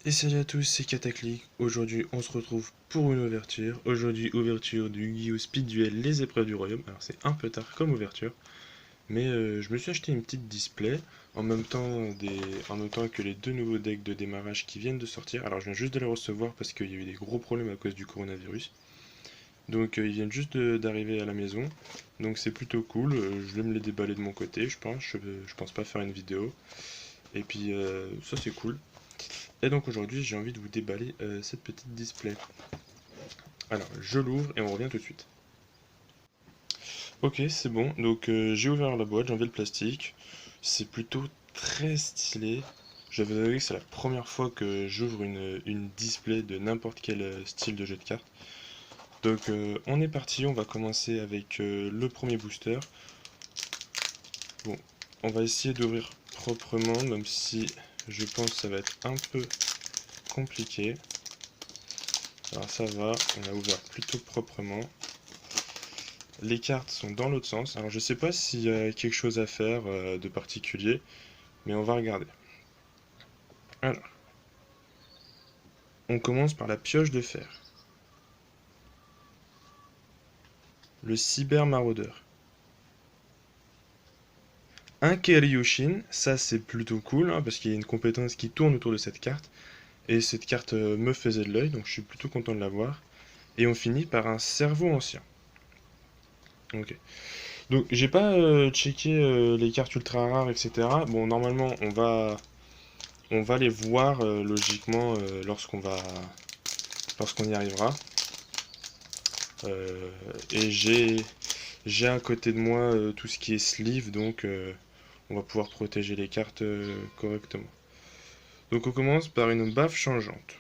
Et salut à tous, c'est Cataclysme. Aujourd'hui, on se retrouve pour une ouverture. Aujourd'hui, ouverture du Yu-Gi-Oh! Speed Duel Les Épreuves du Royaume. Alors, c'est un peu tard comme ouverture, mais je me suis acheté une petite display en même temps que les deux nouveaux decks de démarrage qui viennent de sortir. Alors, je viens juste de les recevoir parce qu'il y a eu des gros problèmes à cause du coronavirus. Donc, ils viennent juste d'arriver à la maison. Donc, c'est plutôt cool. Je vais me les déballer de mon côté, je pense. Je pense pas faire une vidéo. Et puis, ça, c'est cool. Et donc aujourd'hui, j'ai envie de vous déballer cette petite display. Alors, je l'ouvre et on revient tout de suite. Ok, c'est bon. Donc, j'ai ouvert la boîte, j'ai enlevé le plastique. C'est plutôt très stylé. Je vais vous avouer que c'est la première fois que j'ouvre une display de n'importe quel style de jeu de cartes. Donc, on est parti. On va commencer avec le premier booster. Bon, on va essayer d'ouvrir proprement, même si je pense que ça va être un peu compliqué. Alors ça va, on a ouvert plutôt proprement. Les cartes sont dans l'autre sens. Alors je sais pas s'il y a quelque chose à faire de particulier, mais on va regarder. Alors, on commence par la pioche de fer. Le cyber maraudeur. Un Keryushin, ça c'est plutôt cool, hein, parce qu'il y a une compétence qui tourne autour de cette carte. Et cette carte me faisait de l'œil, donc je suis plutôt content de l'avoir. Et on finit par un cerveau ancien. Ok. Donc j'ai pas checké les cartes ultra rares, etc. Bon, normalement on va les voir logiquement lorsqu'on y arrivera. Et j'ai à côté de moi tout ce qui est sleeve, donc on va pouvoir protéger les cartes correctement. Donc on commence par une baffe changeante.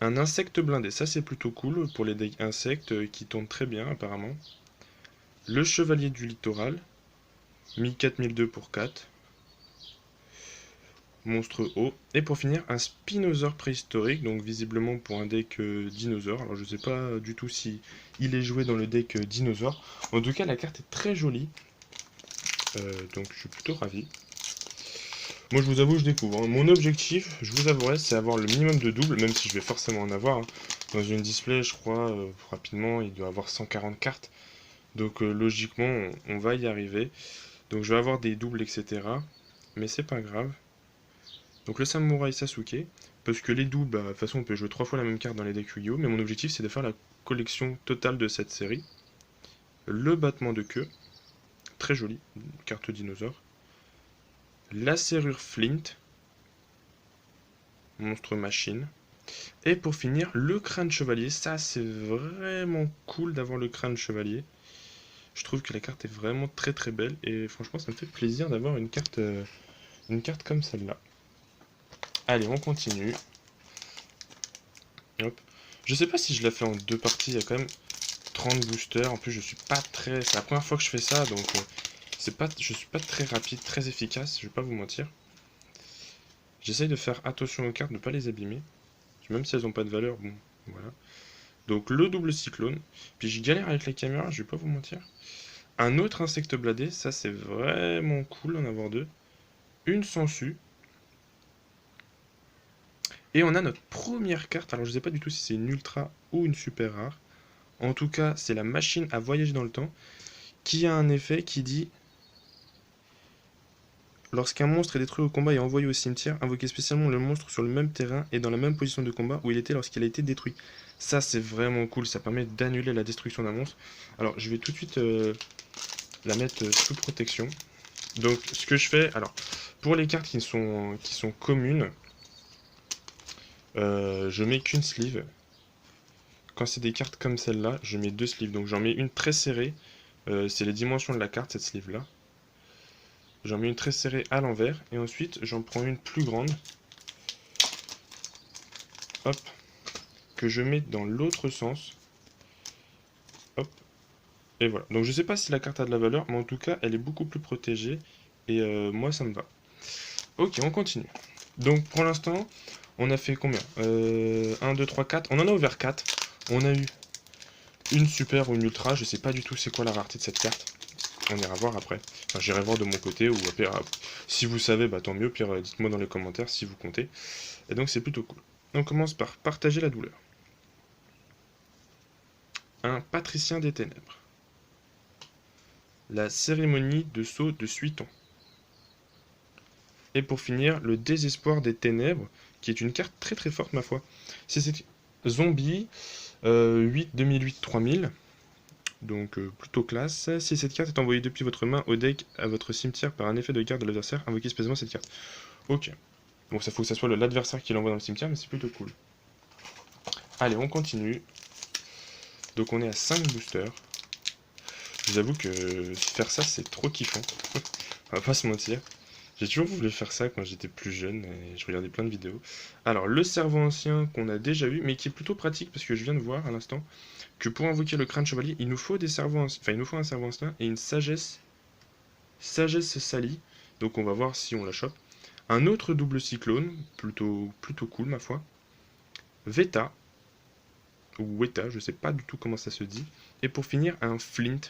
Un insecte blindé, ça c'est plutôt cool pour les decks insectes qui tournent très bien apparemment. Le chevalier du littoral, 1000-4002 pour 4. Monstre haut. Et pour finir, un Spinosaure préhistorique, donc visiblement pour un deck dinosaure. Alors je sais pas du tout si il est joué dans le deck dinosaure. En tout cas, la carte est très jolie. Donc je suis plutôt ravi. Moi je vous avoue, je découvre, hein. Mon objectif, je vous avouerai, c'est avoir le minimum de doubles, même si je vais forcément en avoir, hein. Dans une display, je crois, rapidement, il doit avoir 140 cartes. Donc logiquement, on va y arriver. Donc je vais avoir des doubles, etc. Mais c'est pas grave. Donc le samouraï Sasuke, parce que les doubles, bah, de toute façon on peut jouer 3 fois la même carte dans les decks Yu-Gi-Oh! Mais mon objectif c'est de faire la collection totale de cette série. Le battement de queue, très joli, carte dinosaure. La serrure Flint, monstre machine. Et pour finir, le crâne chevalier, ça c'est vraiment cool d'avoir le crâne chevalier. Je trouve que la carte est vraiment très très belle et franchement ça me fait plaisir d'avoir une carte comme celle-là. Allez, on continue. Hop. Je sais pas si je la fais en deux parties, il y a quand même 30 boosters. En plus, je suis pas très. C'est la première fois que je fais ça, donc je suis pas très rapide, très efficace, je vais pas vous mentir. J'essaye de faire attention aux cartes, de ne pas les abîmer. Même si elles ont pas de valeur, bon, voilà. Donc le double cyclone. Puis je galère avec la caméra, je vais pas vous mentir. Un autre insecte bladé, ça c'est vraiment cool d'en avoir deux. Une sangsue. Et on a notre première carte. Alors je sais pas du tout si c'est une ultra ou une super rare. En tout cas, c'est la machine à voyager dans le temps qui a un effet qui dit lorsqu'un monstre est détruit au combat et envoyé au cimetière, invoquez spécialement le monstre sur le même terrain et dans la même position de combat où il était lorsqu'il a été détruit. Ça, c'est vraiment cool, ça permet d'annuler la destruction d'un monstre. Alors, je vais tout de suite la mettre sous protection. Donc, ce que je fais, alors, pour les cartes qui sont communes, je mets qu'une sleeve. Quand c'est des cartes comme celle-là, je mets deux sleeves. Donc, j'en mets une très serrée. C'est les dimensions de la carte, cette sleeve-là. J'en mets une très serrée à l'envers. Et ensuite, j'en prends une plus grande. Hop. Que je mets dans l'autre sens. Hop. Et voilà. Donc je sais pas si la carte a de la valeur. Mais en tout cas, elle est beaucoup plus protégée. Et moi, ça me va. Ok, on continue. Donc pour l'instant, on a fait combien 1, 2, 3, 4. On en a ouvert 4. On a eu une super ou une ultra. Je sais pas du tout c'est quoi la rareté de cette carte. On ira voir après. Enfin, j'irai voir de mon côté, ou pire, si vous savez, bah tant mieux, pire, dites-moi dans les commentaires si vous comptez. Et donc c'est plutôt cool. On commence par partager la douleur. Un patricien des ténèbres. La cérémonie de saut de Suiton. Et pour finir, le désespoir des ténèbres, qui est une carte très très forte ma foi. C'est cette zombie 8 2008 3000. Donc plutôt classe. Si cette carte est envoyée depuis votre main au deck à votre cimetière par un effet de garde de l'adversaire, invoquez spécialement cette carte. Ok. Bon, ça faut que ça soit l'adversaire qui l'envoie dans le cimetière, mais c'est plutôt cool. Allez, on continue. Donc on est à 5 boosters. Je vous avoue que faire ça, c'est trop kiffant. On va pas se mentir. J'ai toujours voulu faire ça quand j'étais plus jeune et je regardais plein de vidéos. Alors, le cerveau ancien qu'on a déjà eu, mais qui est plutôt pratique parce que je viens de voir à l'instant que pour invoquer le crâne chevalier, il nous faut des cerveaux anciens, enfin, il nous faut un cerveau ancien et une sagesse salie. Donc, on va voir si on la chope. Un autre double cyclone, plutôt cool ma foi. Veta, ou Weta, je sais pas du tout comment ça se dit. Et pour finir, un Flint.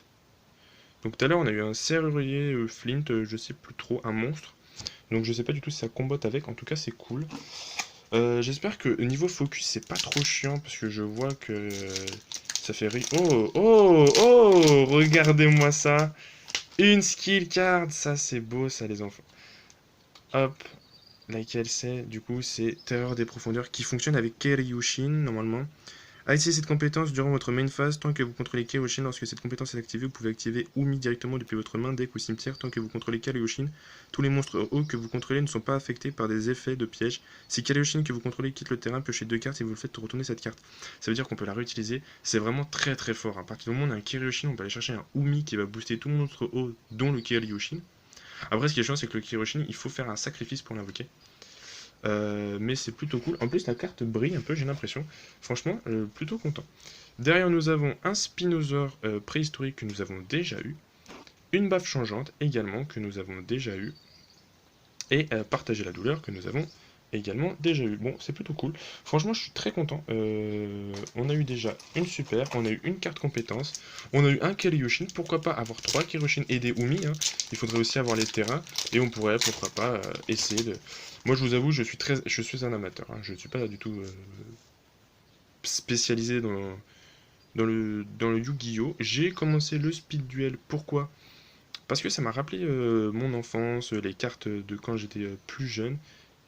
Donc tout à l'heure on a eu un serrurier Flint, je sais plus trop, un monstre. Donc je sais pas du tout si ça combotte avec, en tout cas c'est cool. J'espère que niveau focus c'est pas trop chiant parce que je vois que ça fait rire. Oh, oh, oh, regardez-moi ça. Une skill card, ça c'est beau ça les enfants. Hop, laquelle c'est? Du coup c'est Terreur des profondeurs qui fonctionne avec Keryushin normalement. Activez cette compétence durant votre main phase tant que vous contrôlez Kaioshin. Lorsque cette compétence est activée, vous pouvez activer Umi directement depuis votre main, deck ou cimetière tant que vous contrôlez Kaioshin. Tous les monstres hauts que vous contrôlez ne sont pas affectés par des effets de piège. Si Kaioshin que vous contrôlez quitte le terrain, piochez 2 cartes et vous le faites retourner cette carte. Ça veut dire qu'on peut la réutiliser. C'est vraiment très très fort. À partir du moment où on a un Kaioshin, on peut aller chercher un Umi qui va booster tout monstre haut, dont le Kaioshin. Après, ce qui est chiant, c'est que le Kaioshin, il faut faire un sacrifice pour l'invoquer. Mais c'est plutôt cool. En plus, la carte brille un peu, j'ai l'impression. Franchement, plutôt content. Derrière, nous avons un Spinosaur préhistorique que nous avons déjà eu. Une baffe changeante également que nous avons déjà eu. Et partager la douleur que nous avons également déjà eu. Bon, c'est plutôt cool. Franchement, je suis très content. On a eu déjà une super, on a eu une carte compétence, on a eu un Kaioshin. Pourquoi pas avoir 3 Kaioshin et des Umi, hein. Il faudrait aussi avoir les terrains. Et on pourrait, pourquoi pas, essayer de... Moi, je vous avoue, je suis un amateur, hein. Je ne suis pas du tout spécialisé dans le Yu-Gi-Oh! J'ai commencé le Speed Duel. Pourquoi? Parce que ça m'a rappelé mon enfance, les cartes de quand j'étais plus jeune.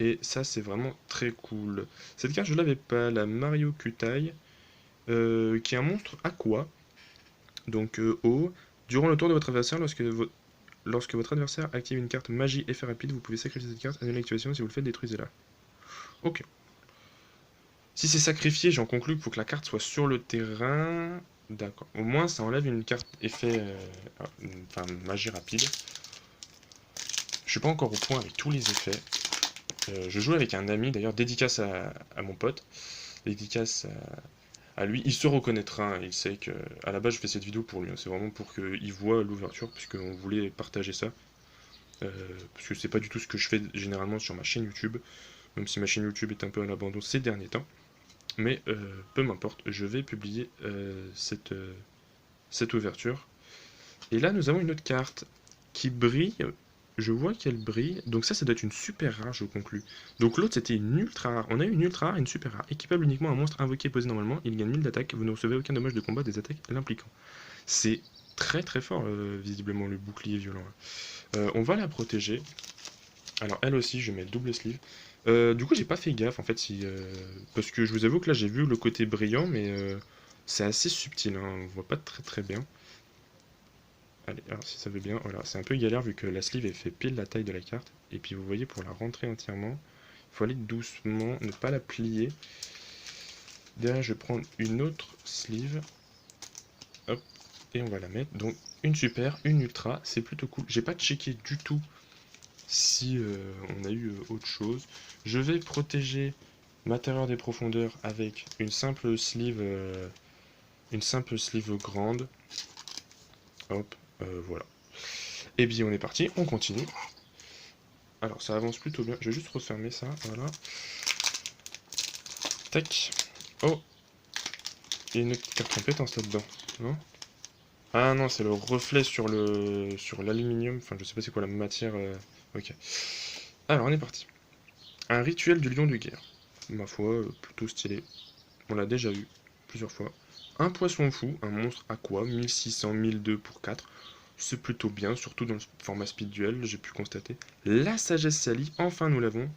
Et ça, c'est vraiment très cool. Cette carte, je l'avais pas, la Mario Kutai, qui est un monstre aqua. Donc eau. Durant le tour de votre adversaire, lorsque votre adversaire active une carte magie effet rapide, vous pouvez sacrifier cette carte, annuler l'activation. Si vous le faites, détruisez-la. Ok. Si c'est sacrifié, j'en conclus qu'il faut que la carte soit sur le terrain. D'accord. Au moins, ça enlève une carte effet, enfin magie rapide. Je suis pas encore au point avec tous les effets. Je joue avec un ami, d'ailleurs, dédicace à mon pote, dédicace à lui. Il se reconnaîtra, hein. Il sait que à la base je fais cette vidéo pour lui, hein. C'est vraiment pour qu'il voit l'ouverture, puisqu'on voulait partager ça. Parce que c'est pas du tout ce que je fais généralement sur ma chaîne YouTube, même si ma chaîne YouTube est un peu à l'abandon ces derniers temps. Mais peu m'importe, je vais publier cette ouverture. Et là, nous avons une autre carte qui brille. Je vois qu'elle brille. Donc ça doit être une super rare, je conclus. Donc l'autre, c'était une ultra rare. On a eu une ultra rare et une super rare. Équipable uniquement à un monstre invoqué et posé normalement. Il gagne 1000 d'attaque. Vous ne recevez aucun dommage de combat des attaques l'impliquant. C'est très très fort, visiblement, le bouclier violent. On va la protéger. Alors elle aussi, je mets le double sleeve. Du coup, j'ai pas fait gaffe, en fait, parce que je vous avoue que là, j'ai vu le côté brillant, mais c'est assez subtil, hein. On voit pas très très bien. Allez, alors si ça veut bien, voilà, c'est un peu galère vu que la sleeve est fait pile la taille de la carte. Et puis vous voyez, pour la rentrer entièrement, il faut aller doucement, ne pas la plier. Derrière, je vais prendre une autre sleeve. Hop, et on va la mettre. Donc une super, une ultra, c'est plutôt cool. J'ai pas checké du tout si on a eu autre chose. Je vais protéger ma terreur des profondeurs avec une simple sleeve grande. Hop, voilà. Et bien on est parti, on continue. Alors ça avance plutôt bien, je vais juste refermer ça, voilà. Tac. Oh, il y a une autre carte compétence là-dedans, non? Ah non, c'est le reflet sur l'aluminium. Enfin, je sais pas c'est quoi la matière. Ok. Alors, on est parti. Un rituel du lion de guerre. Ma foi, plutôt stylé. On l'a déjà eu plusieurs fois. Un poisson fou, un monstre aqua, 1600, 1002 pour 4. C'est plutôt bien, surtout dans le format speed duel, j'ai pu constater. La sagesse salie, enfin nous l'avons.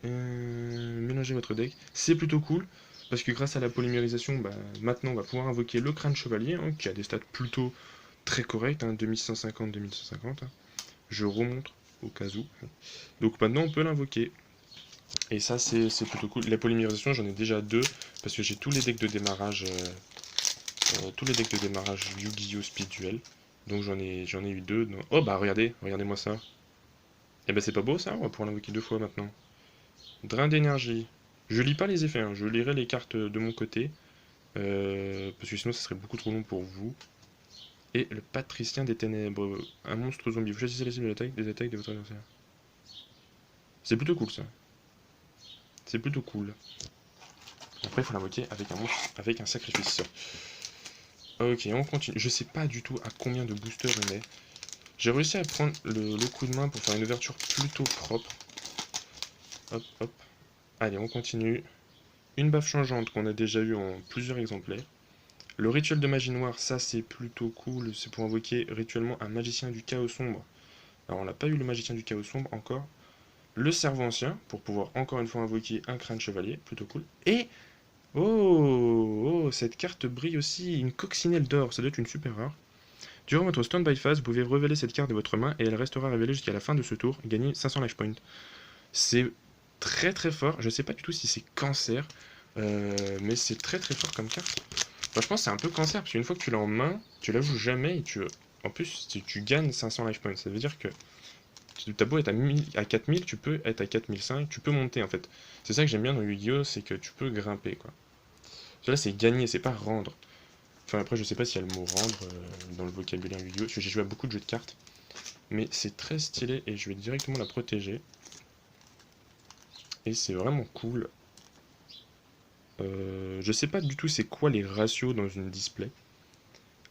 Mélangez votre deck. C'est plutôt cool, parce que grâce à la polymérisation, bah, maintenant on va pouvoir invoquer le crâne chevalier, hein, qui a des stats plutôt très corrects, hein, 2150, 2150. Hein. Je remonte au cas où. Donc maintenant on peut l'invoquer. Et ça c'est plutôt cool. La polymérisation j'en ai déjà deux, parce que j'ai tous les decks de démarrage, Yu-Gi-Oh! Speed Duel. Donc j'en ai eu deux. Oh bah regardez-moi ça. Et bah c'est pas beau ça, on va pouvoir l'invoquer deux fois maintenant. Drain d'énergie. Je lis pas les effets, hein, je lirai les cartes de mon côté. Parce que sinon ça serait beaucoup trop long pour vous. Et le patricien des ténèbres. Un monstre zombie. Vous choisissez la cible des attaques de votre adversaire. C'est plutôt cool ça. C'est plutôt cool. Après il faut l'invoquer avec un monstre, avec un sacrifice. Ok, on continue. Je sais pas du tout à combien de boosters on est. J'ai réussi à prendre le coup de main pour faire une ouverture plutôt propre. Hop, hop. Allez, on continue. Une baffe changeante qu'on a déjà eu en plusieurs exemplaires. Le rituel de magie noire, ça c'est plutôt cool. C'est pour invoquer rituellement un magicien du chaos sombre. Alors on n'a pas eu le magicien du chaos sombre encore. Le cerveau ancien, pour pouvoir encore une fois invoquer un crâne chevalier, plutôt cool. Et, cette carte brille aussi, une coccinelle d'or, ça doit être une super rare. Durant votre stand-by phase, vous pouvez révéler cette carte de votre main et elle restera révélée jusqu'à la fin de ce tour. Gagnez 500 life points. C'est très très fort. Je sais pas du tout si c'est cancer, mais c'est très très fort comme carte. Enfin, je pense que c'est un peu cancer parce qu'une fois que tu l'as en main, tu la joues jamais et en plus, tu gagnes 500 life points. Ça veut dire que t'as beau être à 4000, tu peux être à 4005, tu peux monter en fait. C'est ça que j'aime bien dans Yu-Gi-Oh! C'est que tu peux grimper quoi. Là, c'est gagner, c'est pas rendre. Enfin, après, je sais pas s'il y a le mot rendre dans le vocabulaire Yu-Gi-Oh! Parce que j'ai joué à beaucoup de jeux de cartes. Mais c'est très stylé et je vais directement la protéger. Et c'est vraiment cool. Je sais pas du tout c'est quoi les ratios dans une display.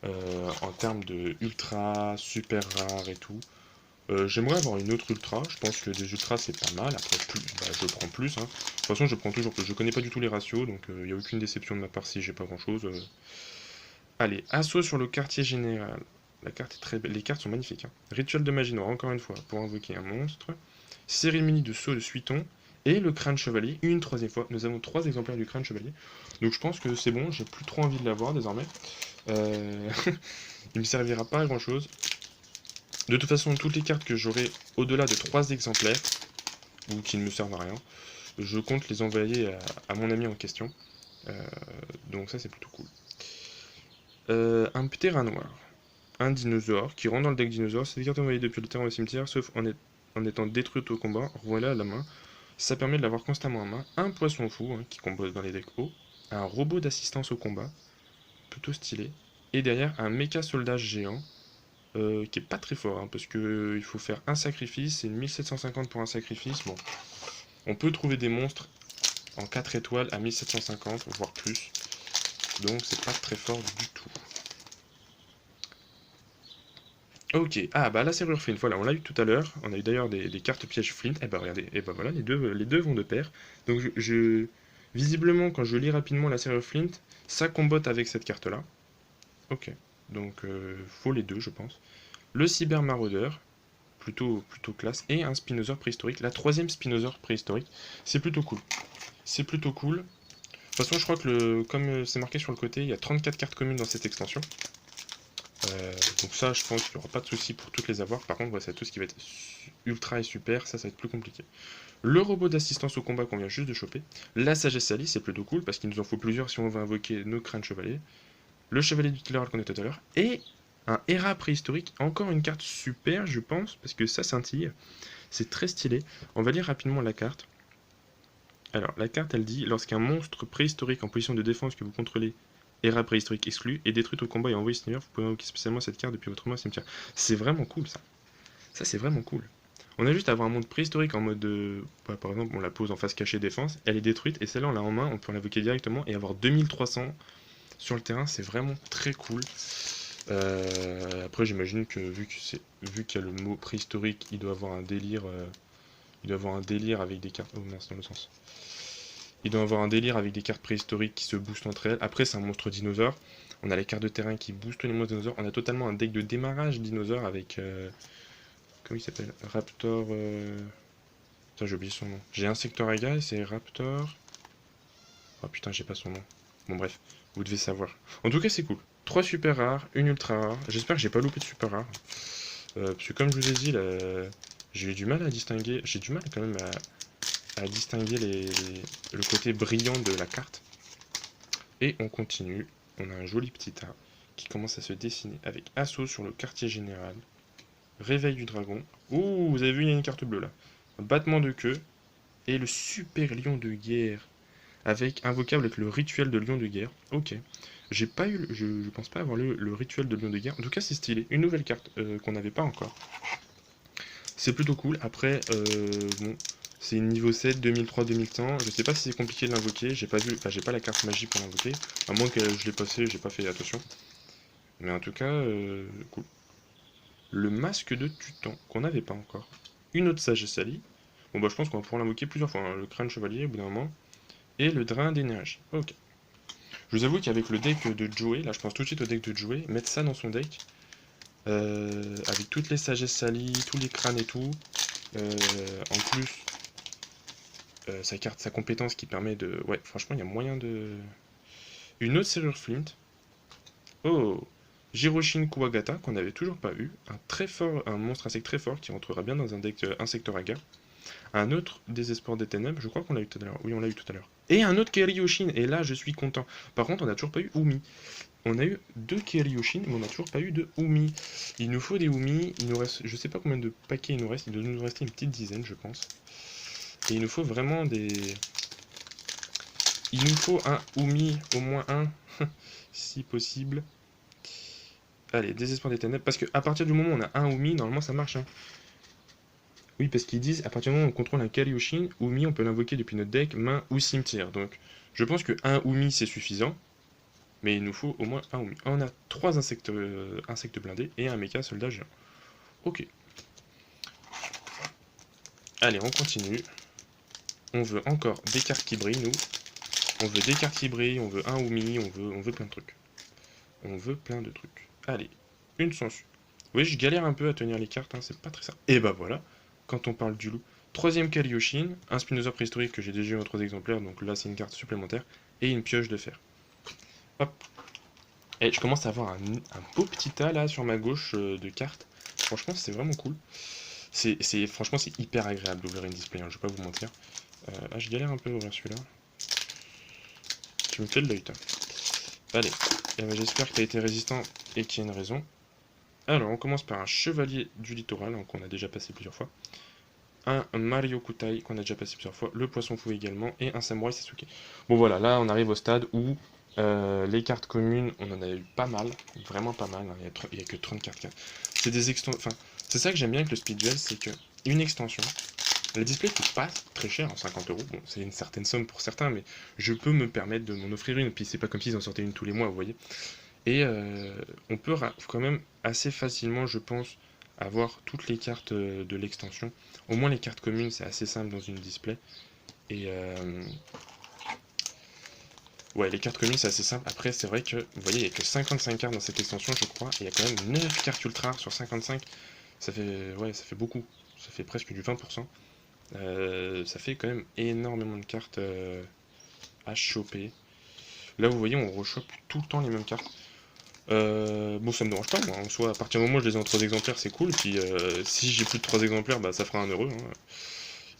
En termes de ultra, super rare et tout. J'aimerais avoir une autre ultra. Je pense que des ultras c'est pas mal. Après, je prends plus. Hein. De toute façon, je prends toujours plus. Je connais pas du tout les ratios, donc il n'y a aucune déception de ma part si j'ai pas grand chose. Allez, assaut sur le quartier général. La carte est très belle. Les cartes sont magnifiques. Hein. Rituel de magie noire, encore une fois, pour invoquer un monstre. Cérémonie de saut de suiton. Et le crâne chevalier, une troisième fois. Nous avons 3 exemplaires du crâne chevalier. Donc je pense que c'est bon, j'ai plus trop envie de l'avoir désormais. Il me servira pas à grand chose. De toute façon, toutes les cartes que j'aurai au-delà de 3 exemplaires, ou qui ne me servent à rien, je compte les envoyer à mon ami en question. Euh, donc ça c'est plutôt cool. Un ptera noir. Un dinosaure qui rentre dans le deck dinosaure. Cette carte envoyée depuis le terrain au cimetière, sauf en étant détruite au combat, voilà à la main. Ça permet de l'avoir constamment en main. Un poisson fou hein, qui combat dans les decks hauts. Un robot d'assistance au combat, plutôt stylé. Et derrière, un méca soldat géant, qui est pas très fort, hein, parce que il faut faire un sacrifice, c'est 1750 pour un sacrifice. Bon, on peut trouver des monstres en 4 étoiles à 1750, voire plus. Donc c'est pas très fort du tout. Ok, ah bah la serrure Flint, voilà, on l'a eu tout à l'heure. On a eu d'ailleurs des cartes pièges Flint. Et bah regardez, et bah voilà, les deux vont de pair. Donc visiblement, quand je lis rapidement la serrure Flint, ça combotte avec cette carte-là. Ok, donc faut les deux, je pense. Le cyber maraudeur, plutôt classe, et un spinosaure préhistorique. La troisième spinosaure préhistorique, c'est plutôt cool. C'est plutôt cool. De toute façon, je crois que comme c'est marqué sur le côté, il y a 34 cartes communes dans cette extension. Donc ça, je pense qu'il n'y aura pas de souci pour toutes les avoir. Par contre, ouais, c'est tout ce qui va être ultra et super, ça va être plus compliqué. Le robot d'assistance au combat qu'on vient juste de choper. La sagesse salie, c'est plutôt cool parce qu'il nous en faut plusieurs si on veut invoquer nos crânes chevaliers. Le chevalier du Tilleral qu'on a tout à l'heure. Et un Hera préhistorique, encore une carte super, je pense, parce que ça scintille. C'est très stylé. On va lire rapidement la carte. Alors, la carte, elle dit lorsqu'un monstre préhistorique en position de défense que vous contrôlez, Hera préhistorique exclu, est détruite au combat et envoyé ce vous pouvez invoquer spécialement cette carte depuis votre main au cimetière. C'est vraiment cool ça. Ça, c'est vraiment cool. On a juste à avoir un monstre préhistorique en mode de. Ouais, par exemple, on la pose en face cachée défense, elle est détruite, et celle-là, on l'a en main, on peut l'invoquer directement et avoir 2300 sur le terrain, c'est vraiment très cool. Après, j'imagine que vu qu'il y a le mot préhistorique, il doit avoir un délire. Il doit avoir un délire avec des cartes. Oh mince, dans le sens. Il doit avoir un délire avec des cartes préhistoriques qui se boostent entre elles. Après, c'est un monstre dinosaure. On a les cartes de terrain qui boostent les monstres dinosaures. On a totalement un deck de démarrage dinosaure avec. Comment il s'appelle? Raptor. Putain, j'ai oublié son nom. J'ai Insectoraga et c'est Raptor. Oh putain, j'ai pas son nom. Bon, bref, vous devez savoir. En tout cas, c'est cool. 3 super rares, une ultra rare. J'espère que j'ai pas loupé de super rare. Parce que, comme je vous ai dit, là, j'ai eu du mal à distinguer. J'ai du mal quand même à distinguer le côté brillant de la carte. Et on continue. On a un joli petit tas qui commence à se dessiner avec assaut sur le quartier général. Réveil du dragon. Ouh, vous avez vu, il y a une carte bleue là. Battement de queue. Et le super lion de guerre. Avec un vocable avec le rituel de lion de guerre. Ok. J'ai pas eu. Je pense pas avoir le rituel de lion de guerre. En tout cas, c'est stylé. Une nouvelle carte qu'on n'avait pas encore. C'est plutôt cool. Après, bon, c'est niveau 7, 2003-2100. Je sais pas si c'est compliqué de l'invoquer. J'ai pas vu, enfin, j'ai pas la carte magie pour l'invoquer. À moins que je l'ai passé, j'ai pas fait attention. Mais en tout cas, cool. Le masque de Tutan, qu'on n'avait pas encore. Une autre sagesse salie. Bon, bah, je pense qu'on va pouvoir l'invoquer plusieurs fois, hein. Le crâne chevalier, au bout d'un moment. Et le drain d'énergie. Ok. Je vous avoue qu'avec le deck de Joey, là, je pense tout de suite au deck de Joey, mettre ça dans son deck. Avec toutes les sagesses salies, tous les crânes et tout. En plus, sa carte, sa compétence qui permet de... Ouais, franchement, il y a moyen de... Une autre serrure Flint. Oh, Jiroshin Kuwagata, qu'on n'avait toujours pas eu. Un monstre insecte très fort qui rentrera bien dans un deck Insectoraga. Un autre Désespoir des Ténèbres, je crois qu'on l'a eu tout à l'heure. Oui, on l'a eu tout à l'heure. Et un autre Kerioshin, et là, je suis content. Par contre, on n'a toujours pas eu Umi. On a eu 2 Kerioshin, mais on n'a toujours pas eu de Umi. Il nous faut des Umi. Il nous reste, je sais pas combien de paquets il nous reste. Il doit nous rester une petite dizaine, je pense. Et il nous faut vraiment des... Il nous faut un Umi, au moins un, si possible. Allez, Désespoir des Ténèbres, parce qu'à partir du moment où on a un Umi, normalement ça marche. Hein. Oui, parce qu'ils disent, à partir du moment où on contrôle un Kerioshin, Umi, on peut l'invoquer depuis notre deck, main ou cimetière. Donc, je pense que un Umi, c'est suffisant. Mais il nous faut au moins un Umi. On a 3 insectes blindés et un méca soldat géant. Ok. Allez, on continue. On veut encore des cartes qui brillent, nous. On veut des cartes qui brillent, on veut un Umi, on veut plein de trucs. On veut plein de trucs. Allez, une sangsue. Oui, je galère un peu à tenir les cartes, hein, c'est pas très simple. Et bah voilà, quand on parle du loup. Troisième Karioshin, un Spinosaur préhistorique que j'ai déjà eu en 3 exemplaires, donc là c'est une carte supplémentaire, et une pioche de fer. Hop. Et je commence à avoir un beau petit tas là sur ma gauche de cartes. Franchement, c'est vraiment cool. Franchement, c'est hyper agréable d'ouvrir une display, hein, je vais pas vous mentir. Je galère un peu à ouvrir celui-là. Tu me fais de l'œil, toi. Allez, j'espère que tu as été résistant et qu'il y a une raison. Alors, on commence par un chevalier du littoral, hein, qu'on a déjà passé plusieurs fois. Un Mario Kutai, qu'on a déjà passé plusieurs fois. Le poisson fou également. Et un samouraï Sasuke. Bon voilà, là on arrive au stade où les cartes communes, on en a eu pas mal. Vraiment pas mal. Hein, il n'y a que 34 cartes. C'est des extensions. Enfin, c'est ça que j'aime bien avec le Speed Duel, c'est que une extension. Le display coûte pas très cher, en 50 euros. Bon, c'est une certaine somme pour certains, mais je peux me permettre de m'en offrir une. Puis c'est pas comme s'ils en sortaient une tous les mois, vous voyez. Et on peut quand même assez facilement, je pense, avoir toutes les cartes de l'extension. Au moins les cartes communes, c'est assez simple dans une display. Et ouais, les cartes communes, c'est assez simple. Après, c'est vrai que, vous voyez, il n'y a que 55 cartes dans cette extension, je crois. Et il y a quand même 9 cartes ultra rares sur 55. Ça fait beaucoup. Ça fait presque du 20%. Ça fait quand même énormément de cartes à choper. Là, vous voyez, on rechoppe tout le temps les mêmes cartes. Bon, ça me dérange pas, moi. En soi, à partir du moment où je les ai en 3 exemplaires, c'est cool. Puis si j'ai plus de 3 exemplaires, bah, ça fera un heureux. Hein.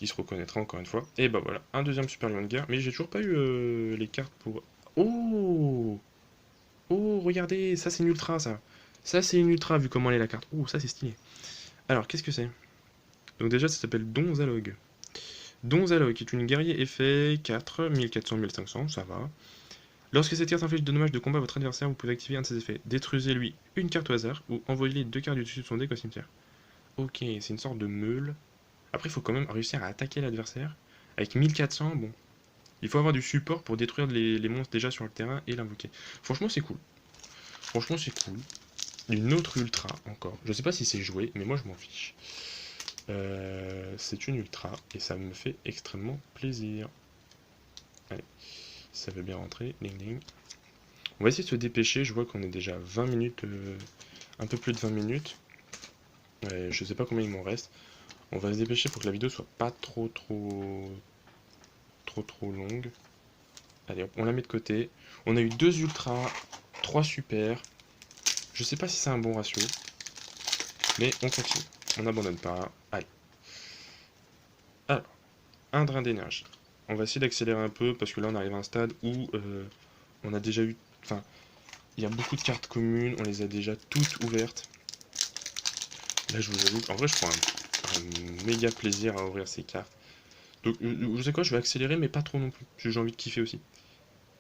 Il se reconnaîtra encore une fois. Et bah voilà, un deuxième Super Lion de guerre. Mais j'ai toujours pas eu les cartes pour. Oh, oh, regardez, ça c'est une ultra, ça. Ça c'est une ultra, vu comment elle est la carte. Oh, ça c'est stylé. Alors, qu'est-ce que c'est? Donc déjà, ça s'appelle Donzalog. Donzalog, qui est une guerrier effet 4, 1400, 1500, ça va. Lorsque cette carte inflige de dommages de combat à votre adversaire, vous pouvez activer un de ses effets. Détruisez-lui une carte au hasard ou envoyez-lui 2 cartes du dessus de son deck au cimetière. Ok, c'est une sorte de meule. Après, il faut quand même réussir à attaquer l'adversaire. Avec 1400, bon. Il faut avoir du support pour détruire les monstres déjà sur le terrain et l'invoquer. Franchement, c'est cool. Franchement, c'est cool. Une autre ultra encore. Je sais pas si c'est joué, mais moi je m'en fiche. C'est une ultra et ça me fait extrêmement plaisir. Allez, ça veut bien rentrer. Ding ding. On va essayer de se dépêcher. Je vois qu'on est déjà à 20 minutes, un peu plus de 20 minutes. Je sais pas combien il m'en reste. On va se dépêcher pour que la vidéo soit pas trop longue. Allez hop, on la met de côté. On a eu 2 ultras, 3 super. Je sais pas si c'est un bon ratio, mais on continue. On n'abandonne pas. Allez. Alors, un drain d'énergie. On va essayer d'accélérer un peu parce que là on arrive à un stade où on a déjà eu... Enfin, il y a beaucoup de cartes communes, on les a déjà toutes ouvertes. Là je vous avoue qu'en vrai je prends un méga plaisir à ouvrir ces cartes. Donc vous savez quoi, je vais accélérer mais pas trop non plus, parce que j'ai envie de kiffer aussi.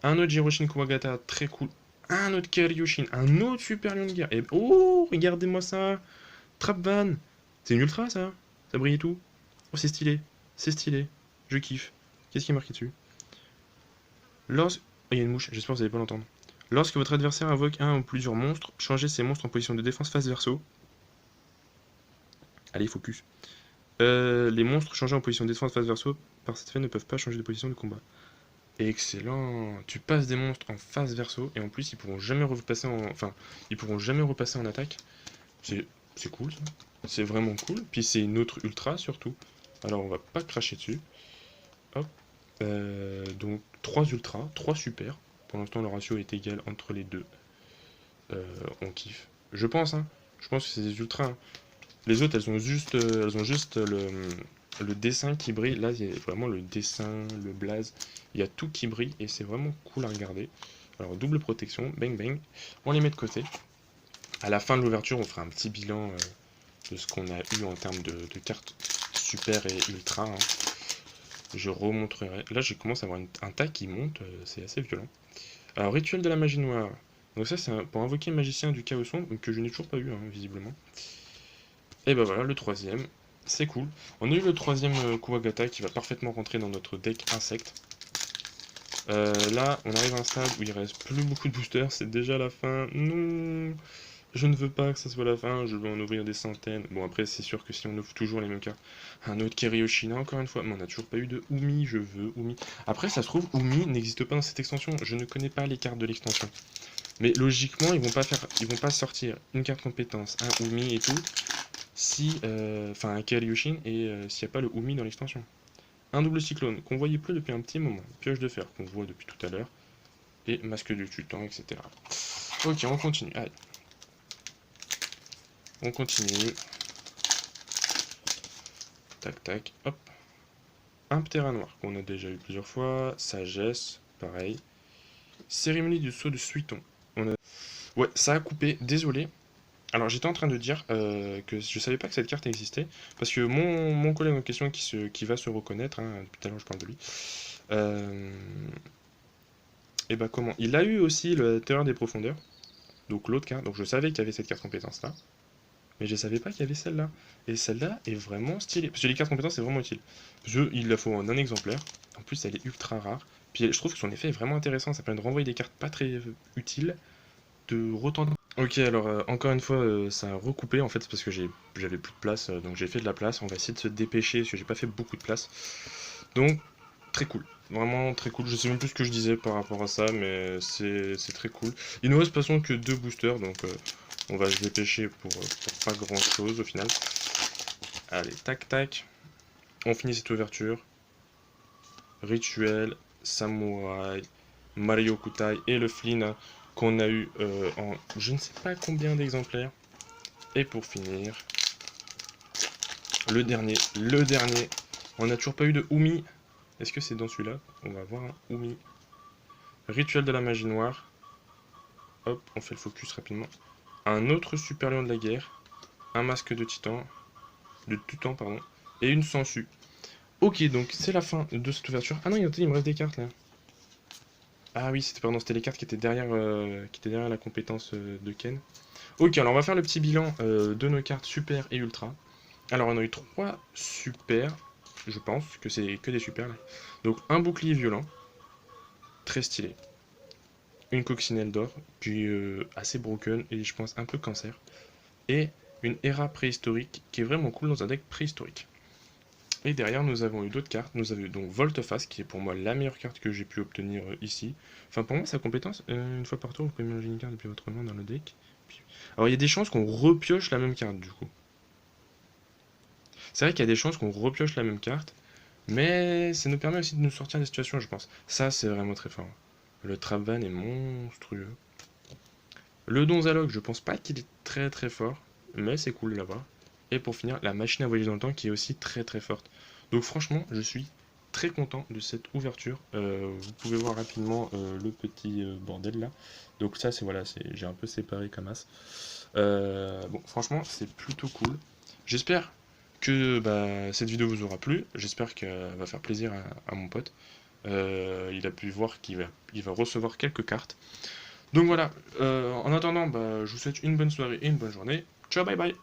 Un autre Jiroshin Kuwagata, très cool. Un autre Kiryushin, un autre Super Lion de guerre. Et oh, regardez-moi ça. Trapvan. C'est une ultra ça. Ça brille et tout. Oh, c'est stylé. C'est stylé. Je kiffe. Qu'est-ce qui est marqué dessus? Lorsque... Oh, il y a une mouche, j'espère que vous n'allez pas l'entendre. Lorsque votre adversaire invoque un ou plusieurs monstres, changez ces monstres en position de défense face verso. Allez, focus. Les monstres changés en position de défense face verso par cette fait ne peuvent pas changer de position de combat. Excellent. Tu passes des monstres en face verso et en plus ils pourront jamais repasser en, enfin, ils pourront jamais repasser en attaque. C'est cool ça. C'est vraiment cool. Puis c'est une autre ultra surtout. Alors on va pas cracher dessus. Hop. Donc 3 ultras, 3 super. Pour l'instant le ratio est égal entre les deux. On kiffe. Je pense hein. Je pense que c'est des ultras. Hein. Les autres elles ont juste le dessin qui brille. Là il y a vraiment le dessin, le blaze. Il y a tout qui brille et c'est vraiment cool à regarder. Alors double protection, bang bang. On les met de côté. À la fin de l'ouverture on fera un petit bilan de ce qu'on a eu en termes de cartes super et ultra. Hein. Je remontrerai. Là, je commence à avoir un tas qui monte, c'est assez violent. Alors, rituel de la magie noire. Donc ça, c'est pour invoquer le magicien du chaos sombre, que je n'ai toujours pas eu, hein, visiblement. Et ben voilà, le troisième. C'est cool. On a eu le troisième Kuwagata qui va parfaitement rentrer dans notre deck insecte. Là, on arrive à un stade où il reste plus beaucoup de boosters, c'est déjà la fin. Non, je ne veux pas que ça soit la fin, je veux en ouvrir des centaines. Bon, après, c'est sûr que si on ouvre toujours les mêmes cartes. Un autre Kiryoshina, encore une fois, mais on n'a toujours pas eu de Umi, je veux Umi. Après, ça se trouve, Umi n'existe pas dans cette extension. Je ne connais pas les cartes de l'extension. Mais logiquement, ils vont pas sortir une carte compétence, un Umi et tout, si, enfin, un Kiryushin et s'il n'y a pas le Umi dans l'extension. Un double cyclone qu'on voyait plus depuis un petit moment. Pioche de fer qu'on voit depuis tout à l'heure. Et masque du tutan, etc. Ok, on continue. Allez. On continue. Tac, tac, hop. Un Ptera noir qu'on a déjà eu plusieurs fois. Sagesse, pareil. Cérémonie du saut de Suiton. On a... Ouais, ça a coupé, désolé. Alors j'étais en train de dire que je savais pas que cette carte existait. Parce que mon collègue en question qui va se reconnaître, hein, depuis tout à l'heure je parle de lui. Et bah comment? Il a eu aussi le terrain des profondeurs. Donc l'autre carte. Donc je savais qu'il y avait cette carte compétence là. Mais je savais pas qu'il y avait celle-là. Et celle-là est vraiment stylée. Parce que les cartes compétences, c'est vraiment utile. Parce qu'il la faut en un exemplaire. En plus, elle est ultra rare. Puis je trouve que son effet est vraiment intéressant. Ça permet de renvoyer des cartes pas très utiles, de retenter. Ok, alors encore une fois, ça a recoupé. En fait, c'est parce que j'avais plus de place. Donc j'ai fait de la place. On va essayer de se dépêcher parce que j'ai pas fait beaucoup de place. Donc, très cool. Vraiment très cool. Je sais même plus ce que je disais par rapport à ça, mais c'est très cool. Il nous reste de toute façon que 2 boosters. Donc on va se dépêcher pour pas grand chose au final. Allez, tac tac. On finit cette ouverture. Rituel, Samouraï, Mario Kutai et le Flynn qu'on a eu en je ne sais pas combien d'exemplaires. Et pour finir, le dernier. On n'a toujours pas eu de Umi. Est-ce que c'est dans celui-là? On va avoir un Umi. Rituel de la magie noire. Hop, on fait le focus rapidement. Un autre super lion de la guerre. Un masque de titan. De tutan, pardon. Et une sangsue. Ok, donc c'est la fin de cette ouverture. Ah non, il me reste des cartes là. Ah oui, c'était les cartes qui étaient derrière la compétence de Ken. Ok, alors on va faire le petit bilan de nos cartes super et ultra. Alors on a eu 3 super, je pense que c'est que des super là. Donc un bouclier violent, très stylé. une coccinelle d'or, puis assez broken et je pense un peu cancer, et une Hera préhistorique qui est vraiment cool dans un deck préhistorique. Et derrière, nous avons eu d'autres cartes. Nous avons eu donc Volteface, qui est pour moi la meilleure carte que j'ai pu obtenir ici. Enfin, pour moi, sa compétence, une fois par tour, vous pouvez mélanger une carte depuis votre main dans le deck. Alors, il y a des chances qu'on repioche la même carte, du coup. C'est vrai qu'il y a des chances qu'on repioche la même carte, mais ça nous permet aussi de nous sortir des situations, je pense. Ça, c'est vraiment très fort. Le Trapvan est monstrueux. Le Donzalog, je pense pas qu'il est très très fort, mais c'est cool de l'avoir. Et pour finir, la machine à voyager dans le temps qui est aussi très très forte. Donc franchement, je suis très content de cette ouverture. Vous pouvez voir rapidement le petit bordel là. Donc ça, c'est voilà, j'ai un peu séparé comme as. Bon, franchement, c'est plutôt cool. J'espère que bah, cette vidéo vous aura plu. J'espère qu'elle va faire plaisir à mon pote. Il a pu voir il va recevoir quelques cartes. Donc voilà, en attendant, bah, je vous souhaite une bonne soirée et une bonne journée. Ciao, bye bye.